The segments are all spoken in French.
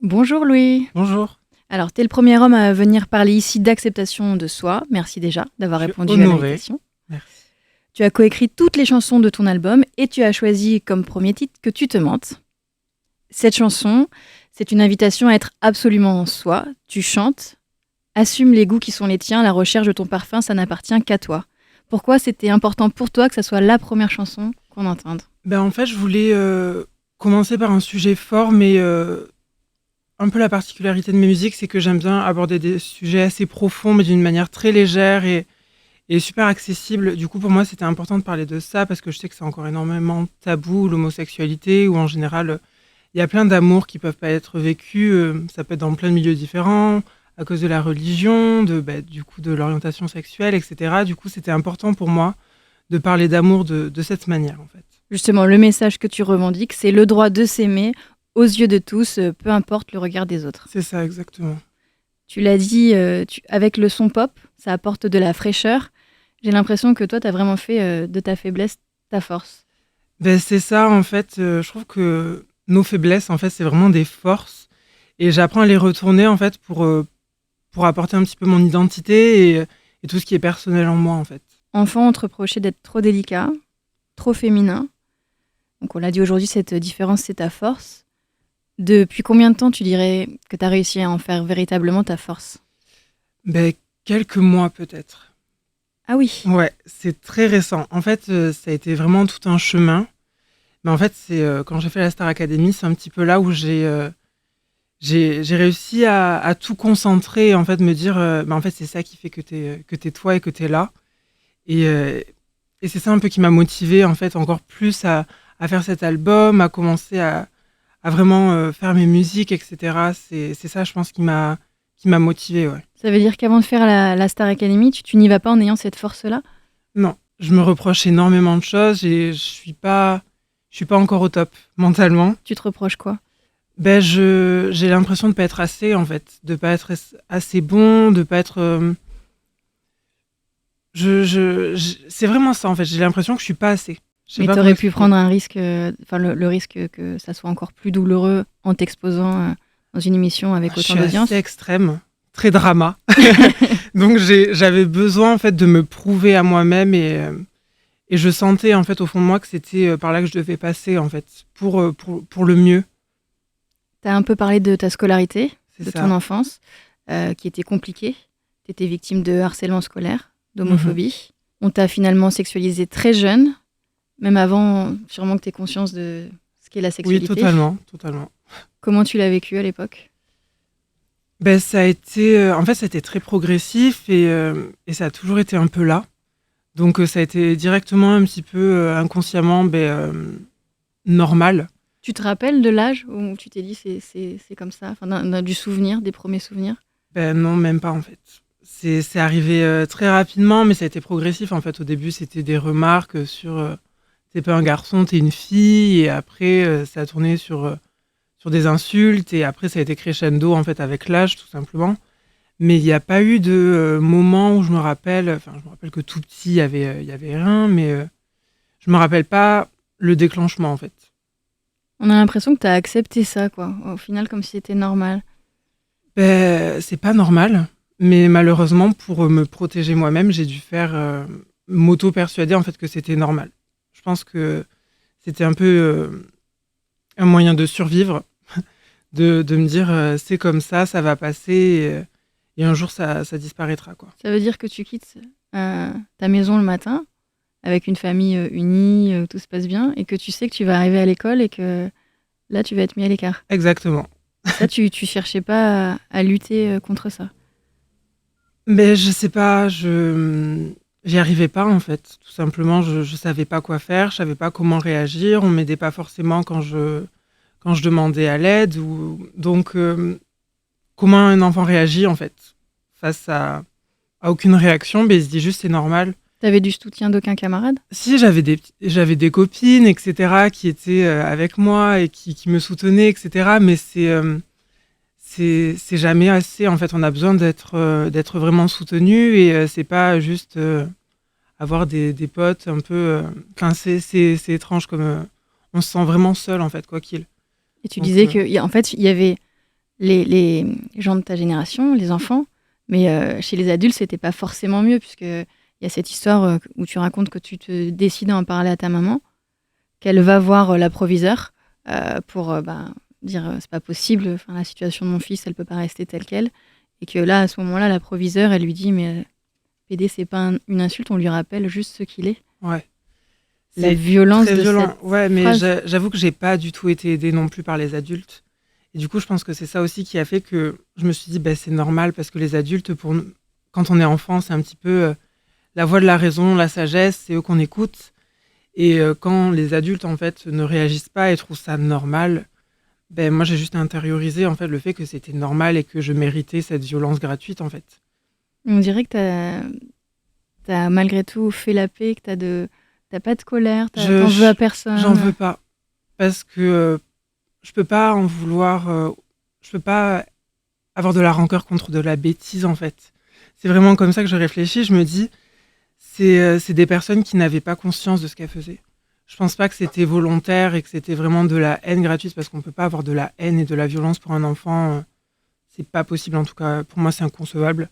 Bonjour Louis. Bonjour, Alors, tu es le premier homme à venir parler ici d'acceptation de soi. Merci déjà d'avoir je suis répondu à honoré. l'invitation. Merci. Tu as coécrit toutes les chansons de ton album et tu as choisi comme premier titre Que tu te mentes. Cette chanson, c'est une invitation à être absolument en soi. Tu chantes, assume les goûts qui sont les tiens, la recherche de ton parfum, ça n'appartient qu'à toi. Pourquoi c'était important pour toi que ça soit la première chanson qu'on entende? En fait, je voulais commencer par un sujet fort, mais un peu la particularité de mes musiques, c'est que j'aime bien aborder des sujets assez profonds, mais d'une manière très légère et super accessible. Du coup, pour moi, c'était important de parler de ça, parce que je sais que c'est encore énormément tabou, l'homosexualité, ou en général, il y a plein d'amours qui peuvent pas être vécus. Ça peut être dans plein de milieux différents, à cause de la religion, du coup, de l'orientation sexuelle, etc. Du coup, c'était important pour moi de parler d'amour de cette manière, en fait. Justement, le message que tu revendiques, c'est le droit de s'aimer aux yeux de tous, peu importe le regard des autres. C'est ça, exactement. Tu l'as dit, avec le son pop, ça apporte de la fraîcheur. J'ai l'impression que toi, tu as vraiment fait de ta faiblesse ta force. C'est ça, en fait. Je trouve que nos faiblesses, en fait, c'est vraiment des forces. Et j'apprends à les retourner, en fait, pour apporter un petit peu mon identité et tout ce qui est personnel en moi, en fait. Enfant, on te reprochait d'être trop délicat, trop féminin. Donc on l'a dit aujourd'hui, cette différence, c'est ta force. Depuis combien de temps tu dirais que tu as réussi à en faire véritablement ta force? Ben, quelques mois, peut-être. Ah oui, Ouais, c'est très récent. En fait, ça a été vraiment tout un chemin. Mais en fait, c'est quand j'ai fait la Star Academy, c'est un petit peu là où j'ai réussi à tout concentrer et en fait me dire, en fait, c'est ça qui fait que t'es toi et que t'es là. Et, euh, et c'est ça un peu qui m'a motivée en fait encore plus à faire cet album, à commencer à vraiment faire mes musiques, etc. C'est ça, je pense, qui m'a motivée, ouais. ça veut dire qu'avant de faire la Star Academy, tu n'y vas pas en ayant cette force-là? Non, je me reproche énormément de choses et je suis pas encore au top mentalement. Tu te reproches quoi? J'ai l'impression de pas être assez en fait, de pas être assez bon, de pas être. C'est vraiment ça en fait. J'ai l'impression que je suis pas assez. Je sais Mais pas tu comment aurais pu expliquer. prendre un risque, enfin le risque que ça soit encore plus douloureux en t'exposant dans une émission Ah, avec je autant suis assez d'audience. extrême, très drama. Donc j'avais besoin en fait de me prouver à moi-même et je sentais en fait au fond de moi que c'était par là que je devais passer en fait pour le mieux. Tu as un peu parlé de ta scolarité, C'est de ton ça. enfance, qui était compliquée. Tu étais victime de harcèlement scolaire, Mhm. d'homophobie. On t'a finalement sexualisé très jeune, même avant sûrement que tu aies conscience de ce qu'est la Oui, sexualité. totalement, totalement. Comment tu l'as vécu à l'époque? Ça a été, en fait, ça a été très progressif et ça a toujours été un peu là. Donc ça a été directement un petit peu inconsciemment normal. Tu te rappelles de l'âge où tu t'es dit c'est comme ça, enfin, du souvenir, des premiers souvenirs? Non, même pas en fait. C'est arrivé très rapidement, mais ça a été progressif. En fait, au début, c'était des remarques sur t'es pas un garçon, t'es une fille, et après ça a tourné sur des insultes, et après ça a été crescendo en fait avec l'âge tout simplement. Mais il n'y a pas eu de moment où je me rappelle. Enfin, je me rappelle que tout petit, il y avait rien, mais je me rappelle pas le déclenchement en fait. On a l'impression que tu as accepté ça, quoi. Au final, comme si c'était normal. C'est pas normal, mais malheureusement, pour me protéger moi-même, j'ai dû faire m'auto-persuader en fait que c'était normal. Je pense que c'était un peu un moyen de survivre, de me dire c'est comme ça va passer et un jour ça disparaîtra quoi. Ça veut dire que tu quittes ta maison le matin avec une famille unie, où tout se passe bien, et que tu sais que tu vas arriver à l'école et que là, tu vas être mis à l'écart. Exactement. Ça, tu cherchais pas à lutter contre ça. Mais je sais pas, j'y arrivais pas en fait. Tout simplement, je savais pas quoi faire, je savais pas comment réagir. On m'aidait pas forcément quand je demandais à l'aide ou donc comment un enfant réagit en fait face à aucune réaction, il se dit juste c'est normal. T'avais du soutien d'aucun camarade? Si j'avais des copines, etc., qui étaient avec moi et qui me soutenaient, etc., mais c'est jamais assez. En fait, on a besoin d'être vraiment soutenu et c'est pas juste avoir des potes un peu. Enfin, c'est étrange comme on se sent vraiment seul en fait, quoi qu'il. Et tu Donc, disais que, en fait, il y avait les gens de ta génération, les enfants, mais chez les adultes, c'était pas forcément mieux, puisque il y a cette histoire où tu racontes que tu te décides à en parler à ta maman, qu'elle va voir la proviseure pour dire c'est pas possible, enfin, la situation de mon fils, elle peut pas rester telle qu'elle, et que là, à ce moment-là, la proviseure, elle lui dit mais PD, c'est pas une insulte, on lui rappelle juste ce qu'il est. Ouais. La C'est violence très de violent. cette Ouais, mais phrase. j'avoue que j'ai pas du tout été aidée non plus par les adultes. Et du coup, je pense que c'est ça aussi qui a fait que je me suis dit, bah, c'est normal parce que les adultes, pour nous, quand on est enfant, c'est un petit peu la voix de la raison, la sagesse, c'est eux qu'on écoute. Et quand les adultes, en fait, ne réagissent pas et trouvent ça normal, ben, moi, j'ai juste intériorisé, en fait, le fait que c'était normal et que je méritais cette violence gratuite, en fait. On dirait que t'as malgré tout fait la paix, que t'as pas de colère, Je, t'en veux à je- J'en veux personne. pas. Parce que je peux pas en vouloir. Je peux pas avoir de la rancœur contre de la bêtise, en fait. C'est vraiment comme ça que je réfléchis. Je me dis, c'est des personnes qui n'avaient pas conscience de ce qu'elles faisaient. Je pense pas que c'était volontaire et que c'était vraiment de la haine gratuite, parce qu'on peut pas avoir de la haine et de la violence pour un enfant. C'est pas possible, en tout cas. Pour moi, c'est inconcevable.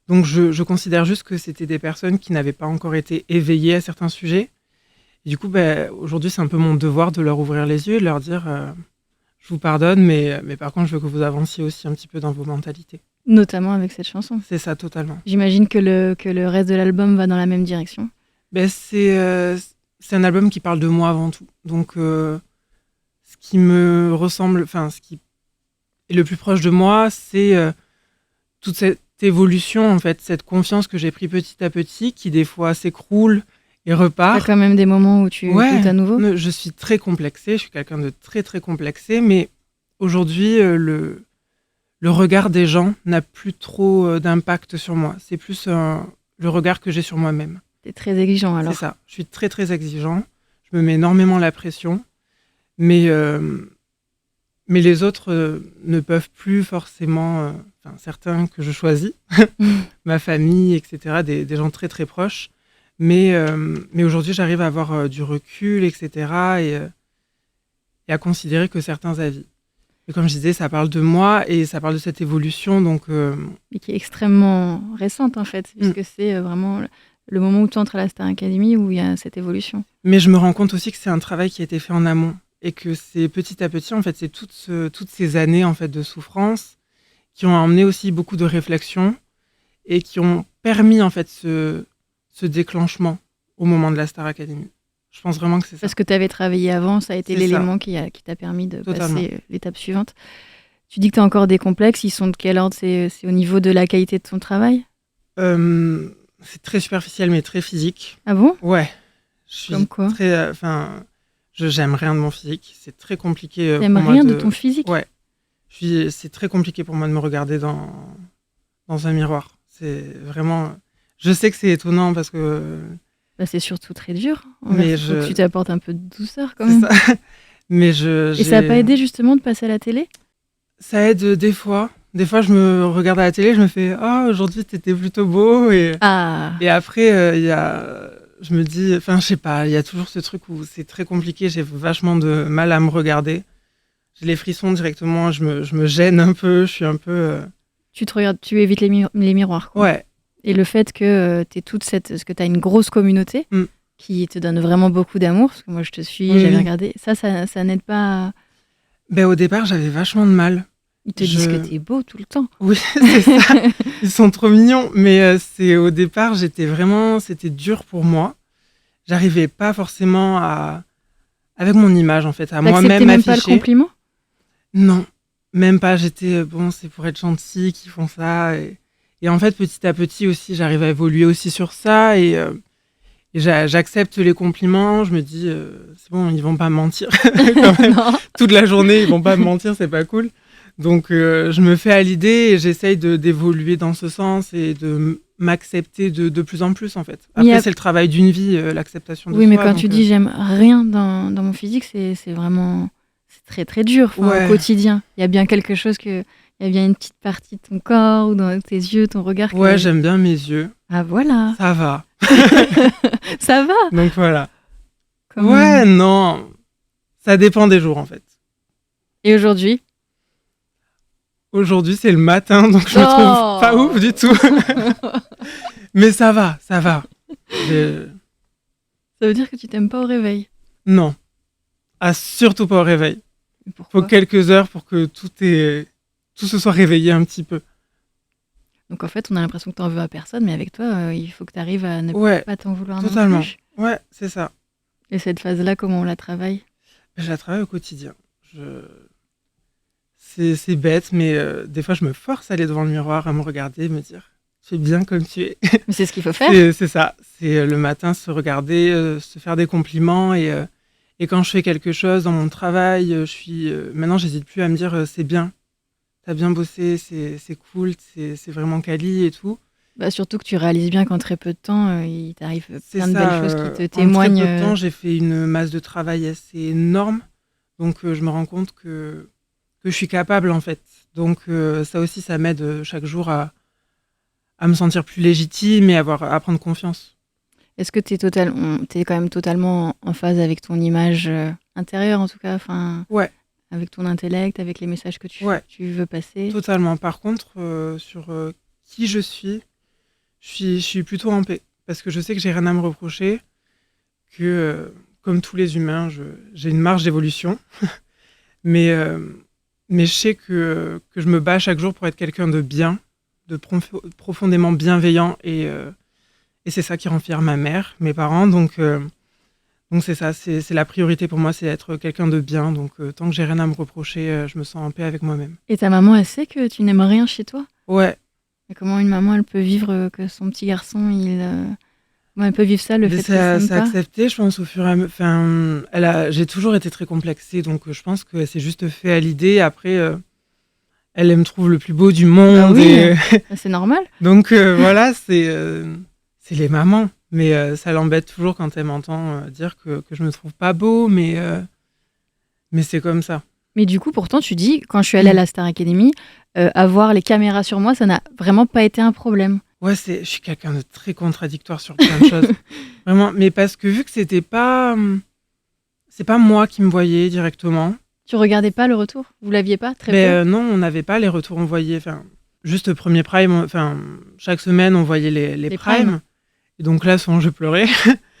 Donc, je considère juste que c'était des personnes qui n'avaient pas encore été éveillées à certains sujets. Et du coup, ben, aujourd'hui, c'est un peu mon devoir de leur ouvrir les yeux et de leur dire je vous pardonne, mais par contre, je veux que vous avanciez aussi un petit peu dans vos mentalités. Notamment avec cette chanson. C'est ça, totalement. J'imagine que le reste de l'album va dans la même direction. Ben, c'est un album qui parle de moi avant tout. Donc, ce qui me ressemble, enfin, ce qui est le plus proche de moi, c'est toute cette évolution, en fait, cette confiance que j'ai pris petit à petit, qui des fois s'écroule et T'as repart. quand même des moments où tu doutes Ouais, à nouveau. je suis très complexée, je suis quelqu'un de très très complexé, mais aujourd'hui, le regard des gens n'a plus trop d'impact sur moi. C'est plus le regard que j'ai sur moi-même. T'es très exigeant C'est alors. ça. Je suis très très exigeant. Je me mets énormément la pression, mais, mais les autres ne peuvent plus forcément, enfin certains que je choisis, ma famille, etc., des gens très très proches. Mais aujourd'hui, j'arrive à avoir du recul, etc., et à considérer que certains avis. Et comme je disais, ça parle de moi et ça parle de cette évolution. Donc, Mais qui est extrêmement récente en fait, puisque c'est vraiment le moment où tu entres à la Star Academy où il y a cette évolution. mais je me rends compte aussi que c'est un travail qui a été fait en amont et que c'est petit à petit, en fait, c'est toutes ces années en fait de souffrance qui ont amené aussi beaucoup de réflexion et qui ont permis en fait ce déclenchement au moment de la Star Academy. Je pense vraiment que c'est ça. Parce que tu avais travaillé avant, ça a été C'est l'élément qui t'a permis de Totalement. passer l'étape suivante. Tu dis que tu as encore des complexes, ils sont de quel ordre? C'est au niveau de la qualité de ton travail? C'est très superficiel mais très physique. Ah bon? Ouais, je suis Comme quoi? très, j'aime rien de mon physique. C'est très compliqué T'aimes pour moi rien de ton physique? Ouais, c'est très compliqué pour moi de me regarder dans un miroir. C'est vraiment. Je sais que c'est étonnant parce que. Bah, c'est surtout très dur. Mais Il faut que tu t'apportes un peu de douceur quand C'est même. ça. Mais Et ça n'a pas aidé justement de passer à la télé? Ça aide des fois. Des fois, je me regarde à la télé, je me fais ah aujourd'hui t'étais plutôt beau Ah, et après je me dis enfin je sais pas, il y a toujours ce truc où c'est très compliqué, j'ai vachement de mal à me regarder. J'ai les frissons directement, je me gêne un peu, je suis un peu tu te regardes, tu évites les miroirs, quoi. ouais. Et le fait que tu parce que tu as une grosse communauté Mm. qui te donne vraiment beaucoup d'amour, parce que moi je te suis, Oui, j'avais oui. regardé, ça n'aide pas. Ben au départ, j'avais vachement de mal. Ils te disent que t'es beau tout le temps. Oui, c'est ça. Ils sont trop mignons, mais c'est au départ, c'était dur pour moi. J'arrivais pas forcément avec mon image en fait, à moi-même T'acceptais même pas le m'afficher. compliment? Non, même pas. J'étais bon, c'est pour être gentil qu'ils font ça. Et en fait, petit à petit aussi, j'arrive à évoluer aussi sur ça et j'accepte les compliments. Je me dis, c'est bon, ils vont pas me mentir. Quand même. Non. Toute la journée, ils vont pas me mentir, c'est pas cool. Donc, je me fais à l'idée et j'essaye d'évoluer dans ce sens et de m'accepter de plus en plus en fait. Après, c'est le travail d'une vie, l'acceptation de Oui, soi. mais quand donc, tu dis j'aime rien dans mon physique, c'est vraiment. C'est très très dur Ouais. au quotidien. Il y a bien quelque chose il y a bien une petite partie de ton corps ou dans tes yeux, ton regard. Ouais, j'aime bien mes yeux. Ah voilà, Ça va. ça va. Donc voilà. Comme- Ouais, non. Ça dépend des jours en fait. Et aujourd'hui, Aujourd'hui, c'est le matin, donc je me trouve pas ouf du tout. Mais ça va, ça va. Ça veut dire que tu t'aimes pas au réveil? Non. Ah, surtout pas au réveil. Pourquoi? Faut quelques heures pour que tout se soit réveillé un petit peu. Donc en fait, on a l'impression que t'en veux à personne, mais avec toi, il faut que tu arrives à ne Ouais, pas t'en vouloir totalement. non plus. Ouais, c'est ça. Et cette phase-là, comment on la travaille? Je la travaille au quotidien. C'est bête, mais des fois, je me force à aller devant le miroir, à me regarder, me dire, tu es bien comme tu es. Mais c'est ce qu'il faut faire. C'est ça. C'est le matin, se regarder, se faire des compliments. Et quand je fais quelque chose dans mon travail, maintenant, j'hésite plus à me dire, c'est bien. T'as bien bossé, c'est cool, c'est vraiment quali et tout. Bah, surtout que tu réalises bien qu'en très peu de temps, il t'arrive C'est plein de ça. belles choses qui te En témoignent. très peu de temps, j'ai fait une masse de travail assez énorme. Donc, je me rends compte que je suis capable, en fait. Donc, ça aussi, ça m'aide chaque jour à me sentir plus légitime et à prendre confiance. Est-ce que tu es quand même totalement en phase avec ton image intérieure, en tout cas, enfin, Ouais, avec ton intellect, avec les messages que ouais, tu veux passer? totalement. Par contre, sur qui je suis plutôt en paix. Parce que je sais que j'ai rien à me reprocher, que comme tous les humains, j'ai une marge d'évolution. Mais, mais je sais que je me bats chaque jour pour être quelqu'un de bien, de profondément bienveillant. Et c'est ça qui rend fière ma mère, mes parents. Donc c'est ça, c'est la priorité pour moi, c'est d'être quelqu'un de bien. Donc tant que j'ai rien à me reprocher, je me sens en paix avec moi-même. Et ta maman, elle sait que tu n'aimes rien chez toi? Ouais. Et comment une maman, elle peut vivre que son petit garçon, comment elle peut vivre ça, le Mais fait qu'il s'aime c'est pas? accepté, je pense, au fur et à mesure. Enfin, j'ai toujours été très complexée, donc je pense qu'elle s'est juste fait à l'idée. Après, elle me trouve le plus beau du Bah monde. oui, Et c'est normal. donc voilà, c'est les mamans. Mais ça l'embête toujours quand elle m'entend dire que je me trouve pas beau, mais c'est comme ça. Mais du coup, pourtant, tu dis, quand je suis allée à la Star Academy, avoir les caméras sur moi, ça n'a vraiment pas été un problème. Ouais, je suis quelqu'un de très contradictoire sur plein de choses. Vraiment, mais parce que vu que c'est pas moi qui me voyais directement. Tu regardais pas le retour? Vous l'aviez pas? Très peu? Non, on n'avait pas les retours envoyés. Enfin, juste premier prime. Enfin, chaque semaine, on voyait les primes. Et donc là, souvent, je pleurais.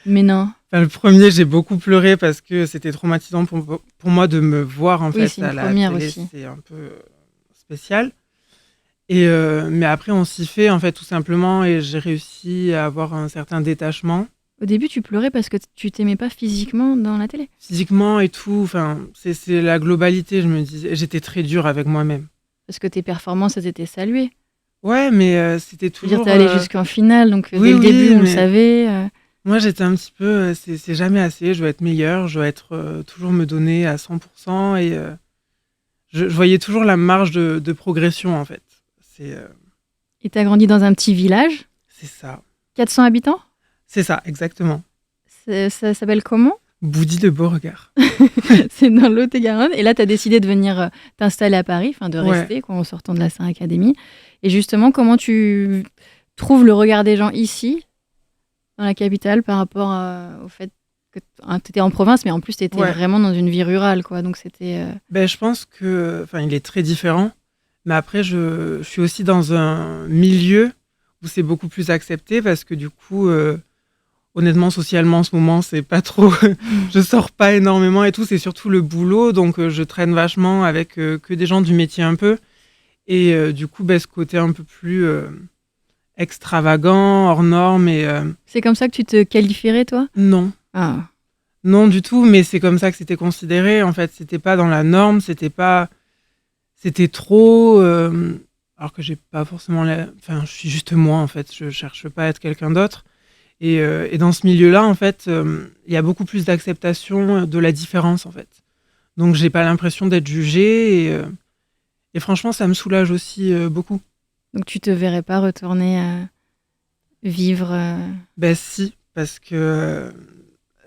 Mais non. Enfin, le premier, j'ai beaucoup pleuré parce que c'était traumatisant pour moi de me voir en Oui, fait c'est à une la première télé. aussi. C'est un peu spécial. Mais après, on s'y fait en fait tout simplement et j'ai réussi à avoir un certain détachement. Au début, tu pleurais parce que tu t'aimais pas physiquement dans la télé? Physiquement et tout, enfin, c'est la globalité, je me disais. J'étais très dure avec moi-même. Parce que tes performances, elles étaient saluées. Ouais, mais c'était Je veux dire, toujours. t'es allé jusqu'en finale, donc Oui, dès le début, on le mais savait. moi, j'étais un petit peu. C'est jamais assez. Je dois être meilleure. Je dois être toujours me donner à 100%. Et je voyais toujours la marge de progression, en fait. Et t'as grandi dans un petit village? C'est ça. 400 habitants? C'est ça, exactement. Ça s'appelle comment? Boudy de Beauregard. C'est dans le Lot-et-Garonne. Et là, tu as décidé de venir t'installer à Paris, enfin de rester en sortant de la Star Academy. Et justement, comment tu trouves le regard des gens ici, dans la capitale, par rapport au fait que tu étais en province, mais en plus, tu étais vraiment dans une vie rurale, quoi. Donc, c'était... Je pense que... Enfin, il est très différent. Mais après, je suis aussi dans un milieu où c'est beaucoup plus accepté parce que du coup... honnêtement, socialement, en ce moment, c'est pas trop... je sors pas énormément et tout. C'est surtout le boulot. Donc, je traîne vachement avec que des gens du métier un peu. Et du coup, ce côté un peu plus extravagant, hors norme. C'est comme ça que tu te qualifierais, toi? Non. Ah. Non, du tout. Mais c'est comme ça que c'était considéré. En fait, c'était pas dans la norme. C'était trop... alors que j'ai pas forcément... Enfin, je suis juste moi, en fait. Je cherche pas à être quelqu'un d'autre. Et dans ce milieu-là, en fait, il y a beaucoup plus d'acceptation de la différence, en fait. Donc, j'ai pas l'impression d'être jugée. Et franchement, ça me soulage aussi beaucoup. Donc, tu te verrais pas retourner vivre Si, parce que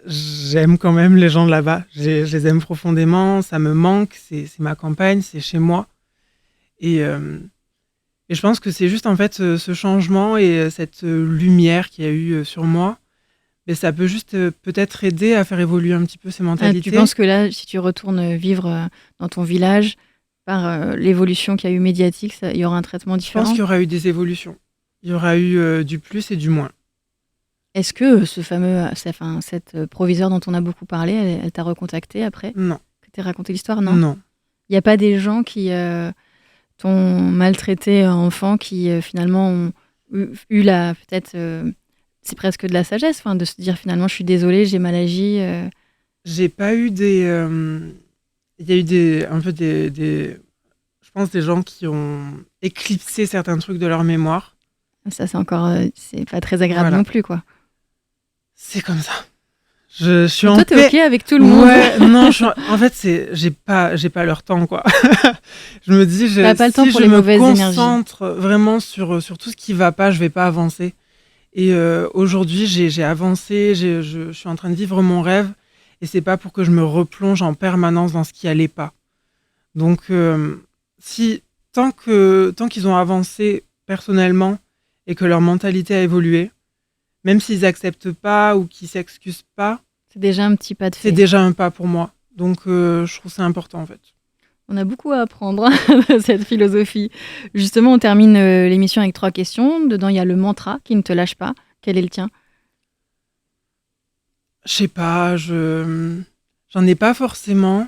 j'aime quand même les gens de là-bas. Je les aime profondément. Ça me manque. C'est ma campagne, c'est chez moi. Et je pense que c'est juste en fait ce changement et cette lumière qu'il y a eu sur moi, mais ça peut juste peut-être aider à faire évoluer un petit peu ces mentalités. Tu penses que là, si tu retournes vivre dans ton village, par l'évolution qu'il y a eu médiatique, il y aura un traitement Je différent? pense qu'il y aura eu des évolutions. Il y aura eu du plus et du moins. Est-ce que cette proviseure dont on a beaucoup parlé, elle t'a recontacté après Non, que t'aies raconté l'histoire? Non. non. Il n'y a pas des gens qui t'ont maltraité enfant, qui finalement ont eu peut-être, c'est presque de la sagesse, de se dire finalement je suis désolée, j'ai mal agi. J'ai pas eu des. Il y a eu un peu je pense des gens qui ont éclipsé certains trucs de leur mémoire. Ça c'est encore, c'est pas très agréable Voilà. non plus, quoi. C'est comme ça. Je suis en Toi, t'es paix. ok avec tout le monde? Ouais, non, en fait, j'ai pas leur temps, quoi. Je me dis, T'as pas le temps si pour je les me mauvaises énergies. concentre vraiment sur tout ce qui va pas, je vais pas avancer. Et aujourd'hui, j'ai avancé, je suis en train de vivre mon rêve, et c'est pas pour que je me replonge en permanence dans ce qui allait pas. Donc, tant qu'ils ont avancé personnellement et que leur mentalité a évolué, même s'ils acceptent pas ou qu'ils s'excusent pas, C'est déjà un petit pas de c'est fait. déjà un pas pour moi. Donc, je trouve ça important, en fait. On a beaucoup à apprendre de cette philosophie. Justement, on termine l'émission avec 3 questions. Dedans, il y a le mantra qui ne te lâche pas. Quel est le tien? Je sais pas, j'en ai pas forcément.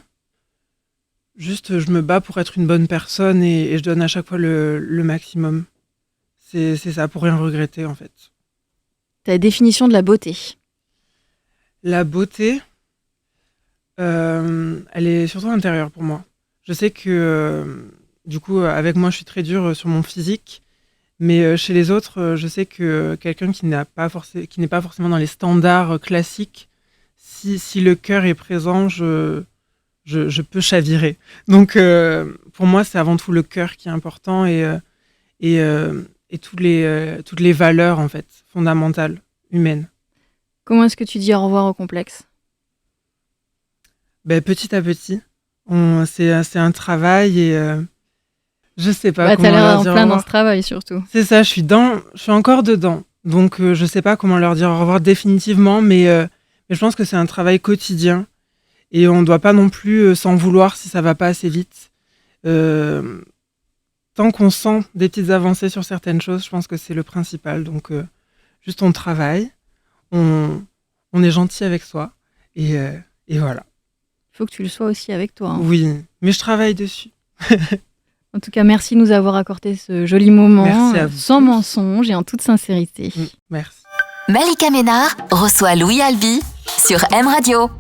Juste, je me bats pour être une bonne personne et je donne à chaque fois le maximum. C'est ça, pour rien regretter, en fait. Ta définition de la beauté. La beauté, elle est surtout intérieure pour moi. Je sais que, du coup, avec moi, je suis très dure sur mon physique. Mais chez les autres, je sais que quelqu'un qui n'est pas forcément dans les standards classiques, si le cœur est présent, je peux chavirer. Donc, pour moi, c'est avant tout le cœur qui est important et toutes les valeurs, en fait, fondamentales, humaines. Comment est-ce que tu dis au revoir au complexe? Ben, petit à petit, c'est un travail et je sais pas T'as comment l'air leur en dire au plein dans revoir. ce travail, surtout. C'est ça, je suis encore dedans. Donc, je sais pas comment leur dire au revoir définitivement, mais je pense que c'est un travail quotidien et on doit pas non plus s'en vouloir si ça va pas assez vite. Euh, Tant qu'on sent des petites avancées sur certaines choses, je pense que c'est le principal. Donc, juste on travaille, on est gentil avec soi et voilà. Il faut que tu le sois aussi avec toi, hein. Oui, mais je travaille dessus. En tout cas, merci de nous avoir accordé ce joli moment, Merci à vous sans tous. mensonge et en toute sincérité. Merci. Malika Ménard reçoit Louis Albi sur M Radio.